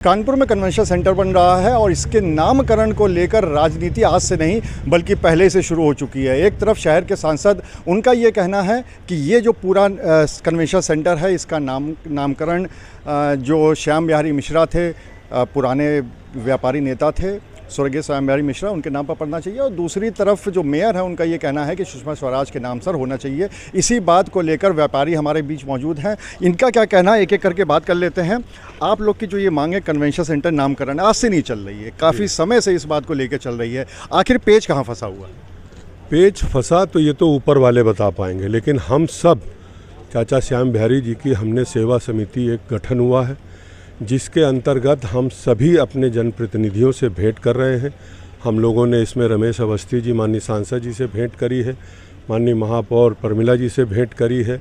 कानपुर में convention centre बन रहा है और इसके नामकरण को लेकर राजनीति आज से नहीं बल्कि पहले से शुरू हो चुकी है। एक तरफ शहर के सांसद, उनका ये कहना है कि ये जो पूरा कन्वेंशन सेंटर है इसका नामकरण जो श्याम बिहारी मिश्रा थे, पुराने व्यापारी नेता थे स्वर्गीय श्याम बिहारी मिश्रा, उनके नाम पर पड़ना चाहिए। और दूसरी तरफ जो मेयर है उनका ये कहना है कि सुषमा स्वराज के नाम सर होना चाहिए। इसी बात को लेकर व्यापारी हमारे बीच मौजूद हैं, इनका क्या कहना है एक एक करके बात कर लेते हैं। आप लोग की जो ये मांग है कन्वेंशन सेंटर नामकरण आज से नहीं चल रही है, काफ़ी समय से इस बात को लेकर चल रही है, आखिर पेच कहाँ फंसा हुआ है? पेच फंसा तो ये तो ऊपर वाले बता पाएंगे, लेकिन हम सब चाचा श्याम बिहारी जी की हमने सेवा समिति एक गठन हुआ है जिसके अंतर्गत हम सभी अपने जनप्रतिनिधियों से भेंट कर रहे हैं। हम लोगों ने इसमें रमेश अवस्थी जी माननीय सांसद जी से भेंट करी है, माननीय महापौर प्रमिला जी से भेंट करी है,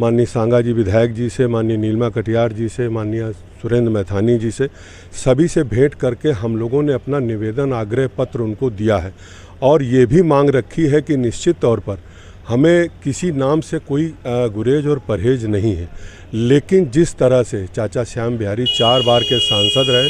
माननीय सांगा जी विधायक जी से, माननीय नीलमा कटियार जी से, माननीय सुरेंद्र मैथानी जी से, सभी से भेंट करके हम लोगों ने अपना निवेदन आग्रह पत्र उनको दिया है। और ये भी मांग रखी है कि निश्चित तौर पर हमें किसी नाम से कोई गुरेज और परहेज नहीं है, लेकिन जिस तरह से चाचा श्याम बिहारी 4 बार के सांसद रहे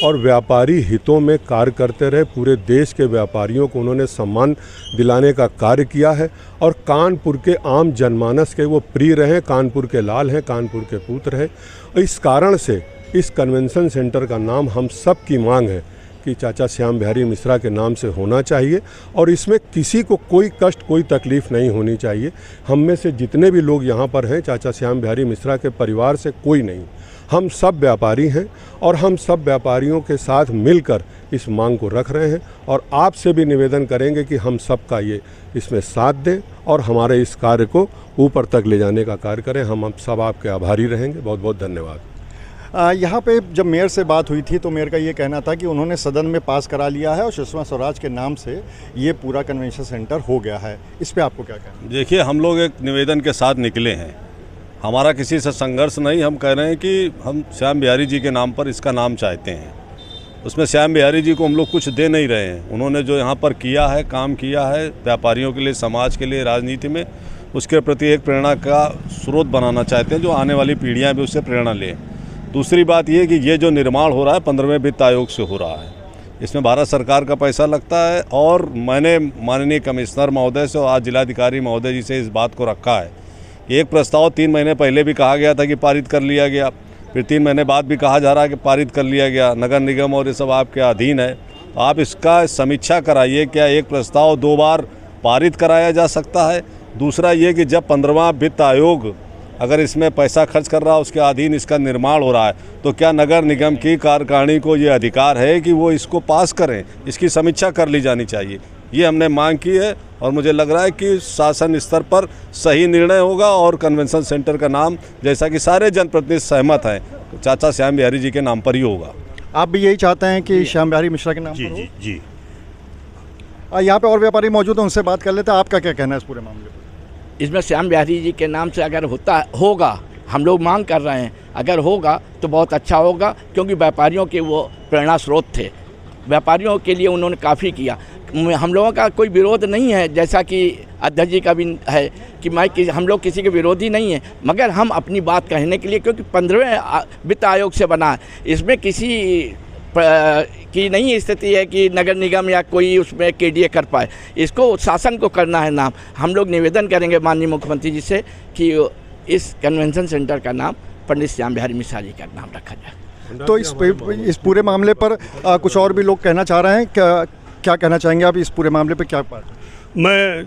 और व्यापारी हितों में कार्य करते रहे, पूरे देश के व्यापारियों को उन्होंने सम्मान दिलाने का कार्य किया है और कानपुर के आम जनमानस के वो प्रिय रहे, कानपुर के लाल हैं, कानपुर के पुत्र हैं। इस कारण से इस कन्वेंशन सेंटर का नाम हम सब की मांग है कि चाचा श्याम बिहारी मिश्रा के नाम से होना चाहिए और इसमें किसी को कोई कष्ट, कोई तकलीफ़ नहीं होनी चाहिए। हम में से जितने भी लोग यहाँ पर हैं, चाचा श्याम बिहारी मिश्रा के परिवार से कोई नहीं, हम सब व्यापारी हैं और हम सब व्यापारियों के साथ मिलकर इस मांग को रख रहे हैं और आपसे भी निवेदन करेंगे कि हम सब का ये इसमें साथ दें और हमारे इस कार्य को ऊपर तक ले जाने का कार्य करें। हम सब आपके आभारी रहेंगे। बहुत बहुत धन्यवाद। यहाँ पे जब मेयर से बात हुई थी तो मेयर का ये कहना था कि उन्होंने सदन में पास करा लिया है और सुषमा स्वराज के नाम से ये पूरा कन्वेंशन सेंटर हो गया है। इस पे आपको क्या कहना है? देखिए, हम लोग एक निवेदन के साथ निकले हैं, हमारा किसी से संघर्ष नहीं। हम कह रहे हैं कि हम श्याम बिहारी जी के नाम पर इसका नाम चाहते हैं। उसमें श्याम बिहारी जी को हम लोग कुछ दे नहीं रहे हैं। उन्होंने जो यहाँ पर किया है, काम किया है व्यापारियों के लिए, समाज के लिए, राजनीति में, उसके प्रति एक प्रेरणा का स्रोत बनाना चाहते हैं जो आने वाली पीढ़ियाँ भी उससे प्रेरणा लें। दूसरी बात ये कि ये जो निर्माण हो रहा है 15वें वित्त आयोग से हो रहा है, इसमें भारत सरकार का पैसा लगता है और मैंने माननीय कमिश्नर महोदय से और आज जिलाधिकारी महोदय जी से इस बात को रखा है। एक प्रस्ताव 3 महीने पहले भी कहा गया था कि पारित कर लिया गया, फिर 3 महीने बाद भी कहा जा रहा है कि पारित कर लिया गया। नगर निगम और ये सब आपके अधीन है, तो आप इसका समीक्षा कराइए। क्या एक प्रस्ताव 2 बार पारित कराया जा सकता है? दूसरा ये कि जब 15वां वित्त आयोग अगर इसमें पैसा खर्च कर रहा है, उसके अधीन इसका निर्माण हो रहा है, तो क्या नगर निगम की कार्यकारिणी को ये अधिकार है कि वो इसको पास करें? इसकी समीक्षा कर ली जानी चाहिए। ये हमने मांग की है और मुझे लग रहा है कि शासन स्तर पर सही निर्णय होगा और कन्वेंशन सेंटर का नाम, जैसा कि सारे जनप्रतिनिधि सहमत हैं, चाचा श्याम बिहारी जी के नाम पर ही होगा। आप भी यही चाहते हैं कि श्याम बिहारी मिश्रा के नाम पर हो? जी। यहाँ पे और व्यापारी मौजूद हैं, उनसे बात कर लेते हैं। आपका क्या कहना है इस पूरे मामले पर? इसमें श्याम बिहारी जी के नाम से अगर होगा, हम लोग मांग कर रहे हैं, अगर होगा तो बहुत अच्छा होगा, क्योंकि व्यापारियों के वो प्रेरणा स्रोत थे। व्यापारियों के लिए उन्होंने काफ़ी किया। हम लोगों का कोई विरोध नहीं है, जैसा कि अध्यक्ष जी का भी है कि हम लोग किसी के विरोधी नहीं हैं, मगर हम अपनी बात कहने के लिए, क्योंकि 15वें वित्त आयोग से बना है, इसमें किसी की नहीं स्थिति है कि नगर निगम या कोई उसमें केडीए कर पाए। इसको शासन को करना है नाम। हम लोग निवेदन करेंगे माननीय मुख्यमंत्री जी से कि इस कन्वेंशन सेंटर का नाम पंडित श्याम बिहारी मिश्रा जी का नाम रखा जाए। तो इस पूरे मामले पर कुछ और भी लोग कहना चाह रहे हैं, क्या कहना चाहेंगे आप इस पूरे मामले पर? क्या बात? मैं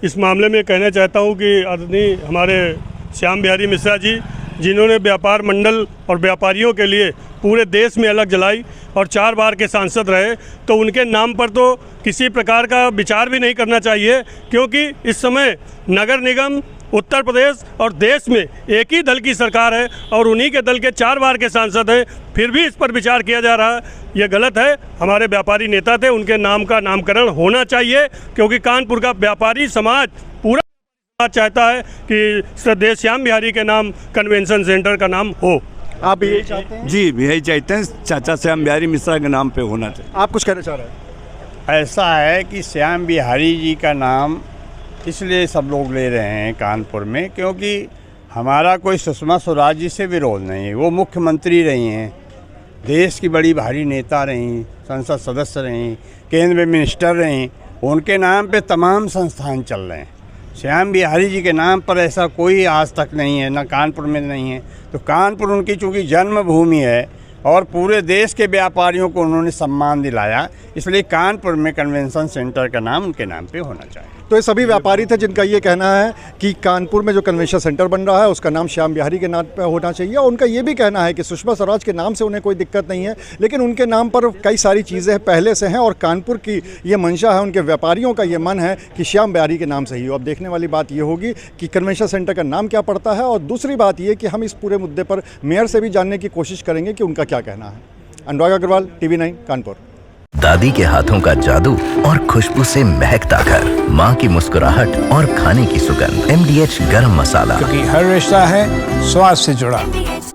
इस मामले में कहना चाहता हूँ कि आदरणीय हमारे श्याम बिहारी मिश्रा जी, जिन्होंने व्यापार मंडल और व्यापारियों के लिए पूरे देश में अलग जलाई और 4 बार के सांसद रहे, तो उनके नाम पर तो किसी प्रकार का विचार भी नहीं करना चाहिए, क्योंकि इस समय नगर निगम, उत्तर प्रदेश और देश में एक ही दल की सरकार है और उन्हीं के दल के 4 बार के सांसद हैं, फिर भी इस पर विचार किया जा रहा है। ये गलत है। हमारे व्यापारी नेता थे, उनके नाम का नामकरण होना चाहिए, क्योंकि कानपुर का व्यापारी समाज पूरा चाहता है कि श्रद्धेय श्याम बिहारी के नाम कन्वेंशन सेंटर का नाम हो। आप भी यही चाहते हैं? जी, भी यही चाहते हैं, चाचा श्याम बिहारी मिश्रा के नाम पे होना चाहिए। आप कुछ कहना चाह रहे हैं? ऐसा है कि श्याम बिहारी जी का नाम इसलिए सब लोग ले रहे हैं कानपुर में, क्योंकि हमारा कोई सुषमा स्वराज जी से विरोध नहीं है। वो मुख्यमंत्री रही हैं देश की बड़ी भारी नेता रहीं, संसद सदस्य रहीं, केंद्र में मिनिस्टर रहीं, उनके नाम पे तमाम संस्थान चल रहे हैं। श्याम बिहारी जी के नाम पर ऐसा कोई आज तक नहीं है, ना कानपुर में नहीं है। तो कानपुर उनकी चूँकि जन्मभूमि है और पूरे देश के व्यापारियों को उन्होंने सम्मान दिलाया, इसलिए कानपुर में कन्वेंशन सेंटर का नाम उनके नाम पे होना चाहिए। तो ये सभी व्यापारी थे जिनका ये कहना है कि कानपुर में जो कन्वेंशन सेंटर बन रहा है उसका नाम श्याम बिहारी के नाम पर होना चाहिए। और उनका ये भी कहना है कि सुषमा स्वराज के नाम से उन्हें कोई दिक्कत नहीं है, लेकिन उनके नाम पर कई सारी चीज़ें पहले से हैं और कानपुर की ये मंशा है, उनके व्यापारियों का ये मन है कि श्याम बिहारी के नाम से ही हो। अब देखने वाली बात ये होगी कि कन्वेंशन सेंटर का नाम क्या पड़ता है। और दूसरी बात ये कि हम इस पूरे मुद्दे पर मेयर से भी जानने की कोशिश करेंगे कि उनका क्या कहना है। अनुराग अग्रवाल, TV9 कानपुर। दादी के हाथों का जादू और खुशबू से महकता घर, माँ की मुस्कुराहट और खाने की सुगंध, MDH गरम मसाला, क्योंकि हर रिश्ता है स्वाद से जुड़ा।